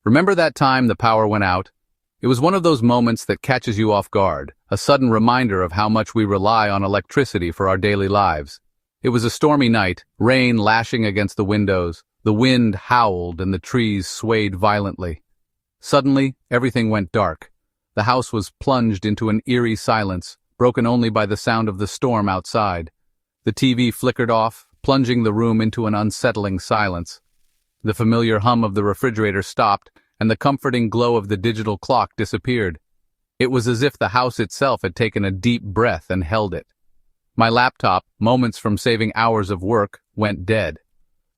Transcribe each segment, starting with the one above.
Remember that time the power went out? It was one of those moments that catches you off guard, a sudden reminder of how much we rely on electricity for our daily lives. It was a stormy night, rain lashing against the windows, the wind howled and the trees swayed violently. Suddenly, everything went dark. The house was plunged into an eerie silence, broken only by the sound of the storm outside. The TV flickered off, plunging the room into an unsettling silence. The familiar hum of the refrigerator stopped, and the comforting glow of the digital clock disappeared. It was as if the house itself had taken a deep breath and held it. My laptop, moments from saving hours of work, went dead.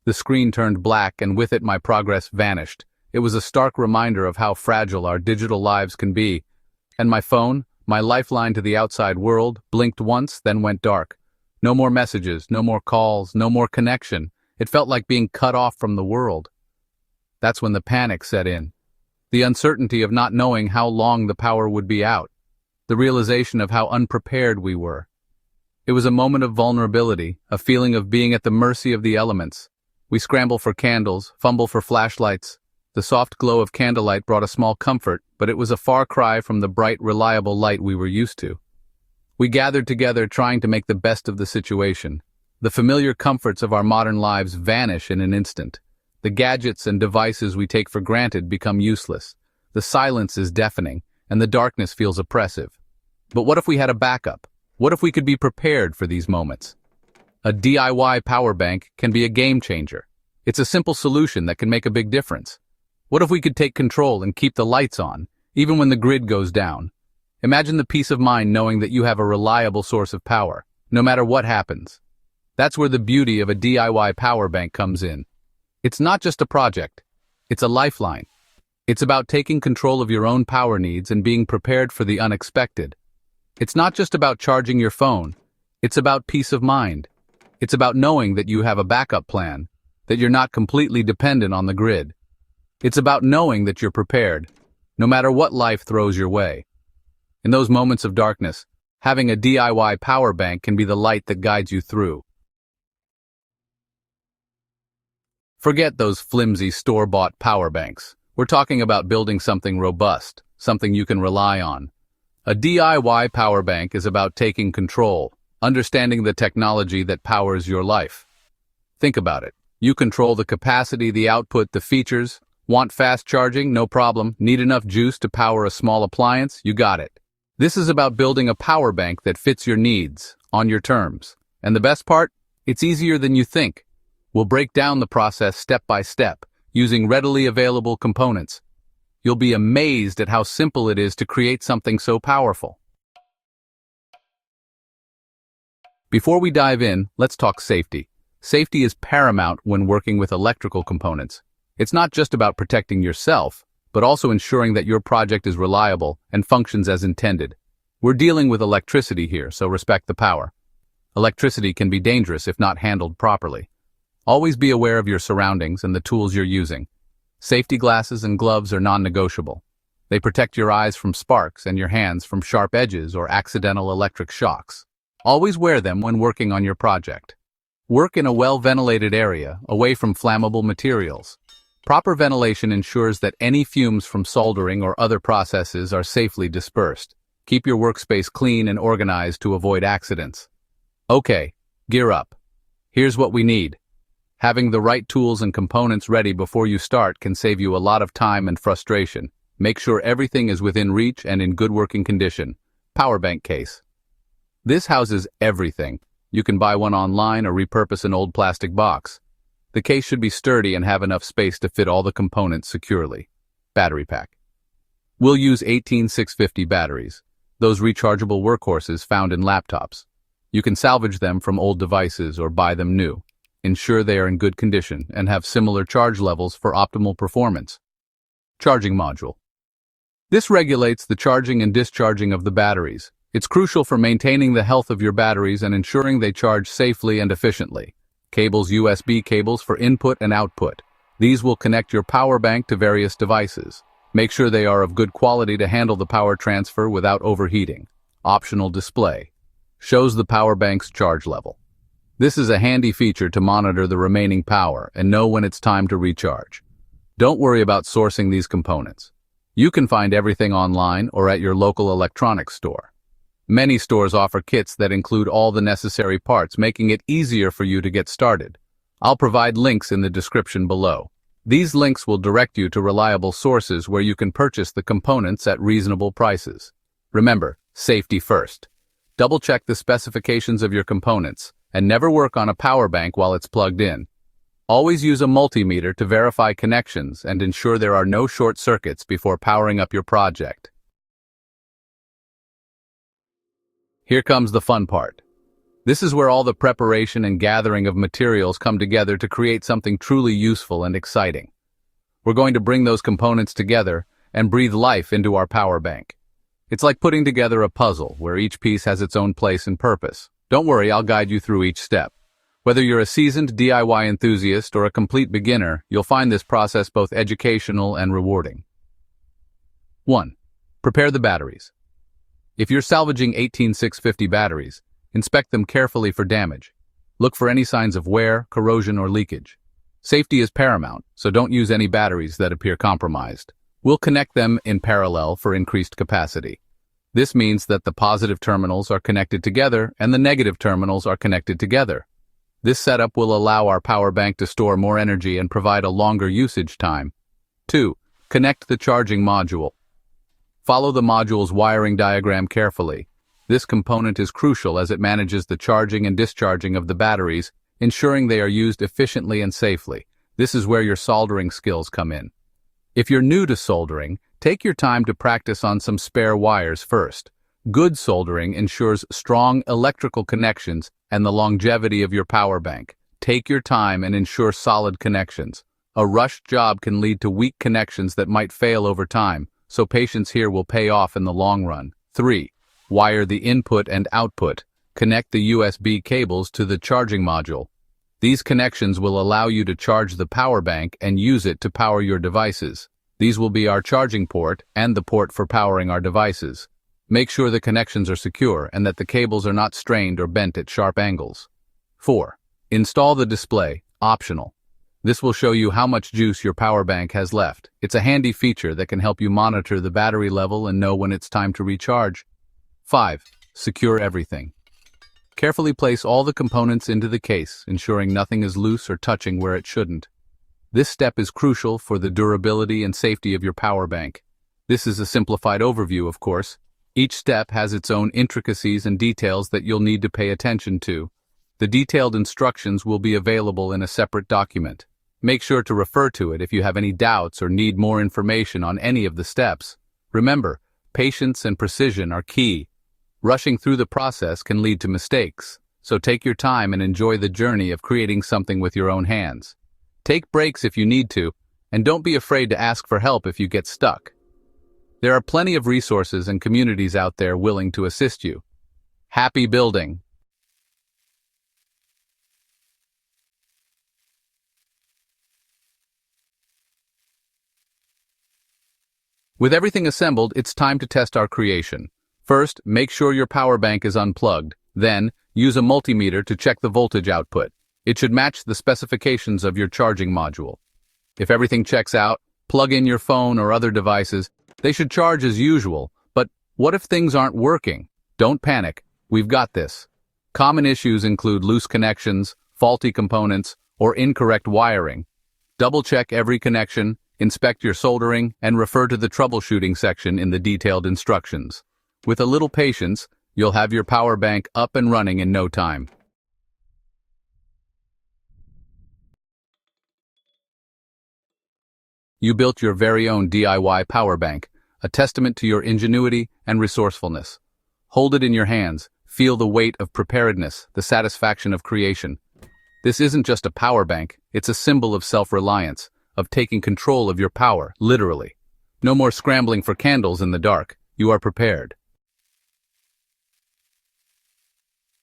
The screen turned black, and with it my progress vanished. It was a stark reminder of how fragile our digital lives can be. And my phone, my lifeline to the outside world, blinked once, then went dark. No more messages, no more calls, no more connection. It felt like being cut off from the world. That's when the panic set in. The uncertainty of not knowing how long the power would be out. The realization of how unprepared we were. It was a moment of vulnerability, a feeling of being at the mercy of the elements. We scramble for candles, fumble for flashlights. The soft glow of candlelight brought a small comfort, but it was a far cry from the bright, reliable light we were used to. We gathered together trying to make the best of the situation. The familiar comforts of our modern lives vanish in an instant. The gadgets and devices we take for granted become useless. The silence is deafening, and the darkness feels oppressive. But what if we had a backup? What if we could be prepared for these moments? A DIY power bank can be a game changer. It's a simple solution that can make a big difference. What if we could take control and keep the lights on, even when the grid goes down? Imagine the peace of mind knowing that you have a reliable source of power, no matter what happens. That's where the beauty of a DIY power bank comes in. It's not just a project, it's a lifeline. It's about taking control of your own power needs and being prepared for the unexpected. It's not just about charging your phone, it's about peace of mind. It's about knowing that you have a backup plan, that you're not completely dependent on the grid. It's about knowing that you're prepared, no matter what life throws your way. In those moments of darkness, having a DIY power bank can be the light that guides you through. Forget those flimsy store-bought power banks. We're talking about building something robust, something you can rely on. A DIY power bank is about taking control, understanding the technology that powers your life. Think about it. You control the capacity, the output, the features. Want fast charging? No problem. Need enough juice to power a small appliance? You got it. This is about building a power bank that fits your needs, on your terms. And the best part? It's easier than you think. We'll break down the process step by step, using readily available components. You'll be amazed at how simple it is to create something so powerful. Before we dive in, let's talk safety. Safety is paramount when working with electrical components. It's not just about protecting yourself, but also ensuring that your project is reliable and functions as intended. We're dealing with electricity here, so respect the power. Electricity can be dangerous if not handled properly. Always be aware of your surroundings and the tools you're using. Safety glasses and gloves are non-negotiable. They protect your eyes from sparks and your hands from sharp edges or accidental electric shocks. Always wear them when working on your project. Work in a well-ventilated area, away from flammable materials. Proper ventilation ensures that any fumes from soldering or other processes are safely dispersed. Keep your workspace clean and organized to avoid accidents. Okay, gear up. Here's what we need. Having the right tools and components ready before you start can save you a lot of time and frustration. Make sure everything is within reach and in good working condition. Power bank case. This houses everything. You can buy one online or repurpose an old plastic box. The case should be sturdy and have enough space to fit all the components securely. Battery pack. We'll use 18650 batteries, those rechargeable workhorses found in laptops. You can salvage them from old devices or buy them new. Ensure they are in good condition and have similar charge levels for optimal performance. Charging module. This regulates the charging and discharging of the batteries. It's crucial for maintaining the health of your batteries and ensuring they charge safely and efficiently. Cables, USB cables for input and output. These will connect your power bank to various devices. Make sure they are of good quality to handle the power transfer without overheating. Optional display. Shows the power bank's charge level. This is a handy feature to monitor the remaining power and know when it's time to recharge. Don't worry about sourcing these components. You can find everything online or at your local electronics store. Many stores offer kits that include all the necessary parts, making it easier for you to get started. I'll provide links in the description below. These links will direct you to reliable sources where you can purchase the components at reasonable prices. Remember, safety first. Double-check the specifications of your components, and never work on a power bank while it's plugged in. Always use a multimeter to verify connections and ensure there are no short circuits before powering up your project. Here comes the fun part. This is where all the preparation and gathering of materials come together to create something truly useful and exciting. We're going to bring those components together and breathe life into our power bank. It's like putting together a puzzle where each piece has its own place and purpose. Don't worry, I'll guide you through each step. Whether you're a seasoned DIY enthusiast or a complete beginner, you'll find this process both educational and rewarding. 1. Prepare the batteries. If you're salvaging 18650 batteries, inspect them carefully for damage. Look for any signs of wear, corrosion, or leakage. Safety is paramount, so don't use any batteries that appear compromised. We'll connect them in parallel for increased capacity. This means that the positive terminals are connected together and the negative terminals are connected together. This setup will allow our power bank to store more energy and provide a longer usage time. 2. Connect the charging module. Follow the module's wiring diagram carefully. This component is crucial as it manages the charging and discharging of the batteries, ensuring they are used efficiently and safely. This is where your soldering skills come in. If you're new to soldering, take your time to practice on some spare wires first. Good soldering ensures strong electrical connections and the longevity of your power bank. Take your time and ensure solid connections. A rushed job can lead to weak connections that might fail over time, so patience here will pay off in the long run. 3. Wire the input and output. Connect the USB cables to the charging module. These connections will allow you to charge the power bank and use it to power your devices. These will be our charging port and the port for powering our devices. Make sure the connections are secure and that the cables are not strained or bent at sharp angles. 4. Install the display, optional. This will show you how much juice your power bank has left. It's a handy feature that can help you monitor the battery level and know when it's time to recharge. 5. Secure everything. Carefully place all the components into the case, ensuring nothing is loose or touching where it shouldn't. This step is crucial for the durability and safety of your power bank. This is a simplified overview, of course. Each step has its own intricacies and details that you'll need to pay attention to. The detailed instructions will be available in a separate document. Make sure to refer to it if you have any doubts or need more information on any of the steps. Remember, patience and precision are key. Rushing through the process can lead to mistakes, so take your time and enjoy the journey of creating something with your own hands. Take breaks if you need to, and don't be afraid to ask for help if you get stuck. There are plenty of resources and communities out there willing to assist you. Happy building! With everything assembled, it's time to test our creation. First, make sure your power bank is unplugged. Then, use a multimeter to check the voltage output. It should match the specifications of your charging module. If everything checks out, plug in your phone or other devices. They should charge as usual, but what if things aren't working? Don't panic, we've got this. Common issues include loose connections, faulty components, or incorrect wiring. Double-check every connection, inspect your soldering, and refer to the troubleshooting section in the detailed instructions. With a little patience, you'll have your power bank up and running in no time. You built your very own DIY power bank, a testament to your ingenuity and resourcefulness. Hold it in your hands, feel the weight of preparedness, the satisfaction of creation. This isn't just a power bank, it's a symbol of self-reliance, of taking control of your power, literally. No more scrambling for candles in the dark, you are prepared.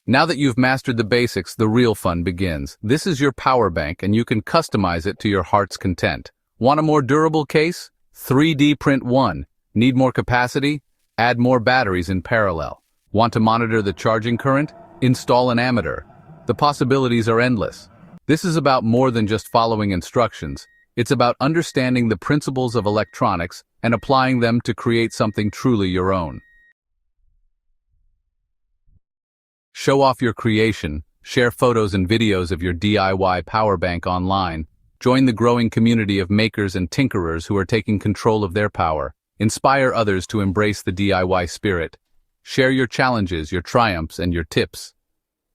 Now that you've mastered the basics, the real fun begins. This is your power bank and you can customize it to your heart's content. Want a more durable case? 3D print one. Need more capacity? Add more batteries in parallel. Want to monitor the charging current? Install an ammeter. The possibilities are endless. This is about more than just following instructions. It's about understanding the principles of electronics and applying them to create something truly your own. Show off your creation, share photos and videos of your DIY power bank online, join the growing community of makers and tinkerers who are taking control of their power, inspire others to embrace the DIY spirit. Share your challenges, your triumphs, and your tips.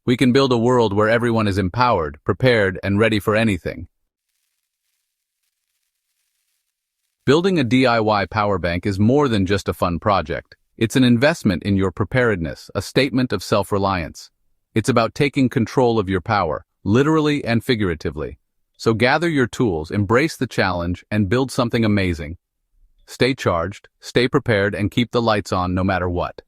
We can build a world where everyone is empowered, prepared, and ready for anything. Building a DIY power bank is more than just a fun project. It's an investment in your preparedness, a statement of self-reliance. It's about taking control of your power, literally and figuratively. So gather your tools, embrace the challenge, and build something amazing. Stay charged, stay prepared, and keep the lights on no matter what.